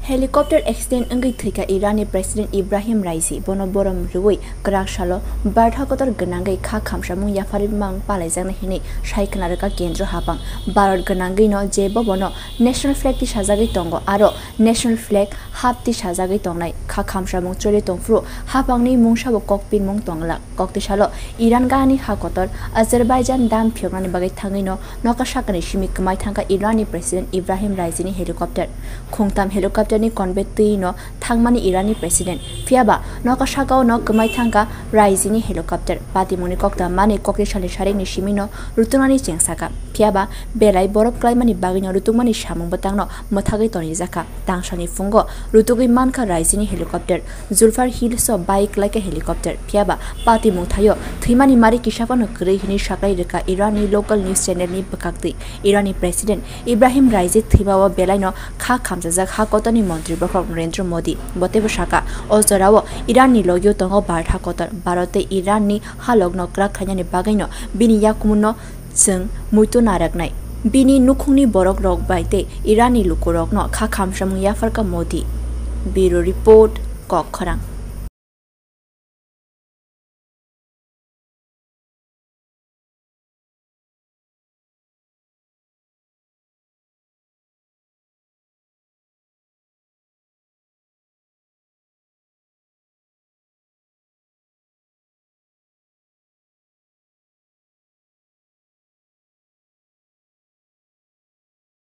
Helicopter accident wngwi thwikha Irani President Ebrahim Raisi Bono borom riwi kwrak salo bharat hakotor gwnangwi kha-khamsamung yapharkha palaijaknai hinwi sakhwlai kendra haphang bharat gwnangwi no jebo bono national flag ti sajagwi tongo aro national flag hap ti sajagwi tongnai kha-khamsamung choli tongfru haphangni mungsabo kokpin mung tongla kokti salo Iran gani hakotor Azerbaijan dam phyognani bagai thangi no noka sakani simi kmai thangka Irani President Ebrahim Raisi ni helicopter khungtam helicopter ni convey no thangmani Irani President fiaba noka sakao no kmai thangka Raisi ni helicopter pati muni kokta mani kokri sali sari ni simi no rutunani chengsaka fiaba belai borok klaimani bagino rutumani samung batang no mothagi toni jaka tangsani fungo rutugi manka Raisi ni helicopter Zulfar Hill so bike like a helicopter fiaba pati muthayo thwimani mari kisapano krei hini sakhwlai rikha Irani local news channel ni bakakti Irani President Ebrahim Raisi thwimao belai no kha-khamjak hakotor ni montri bokhorok Narendra Modi botebo saka ojorao Irani logyo tongo bharat hakotor bharote Irani halogno kwrak khainani bagaino bini yakumuno jeng muito naraknai bini nukhungni borok rok baite Irani lukurok no kha-khamsamung yapharkha Modi Bureau Report Kokhorok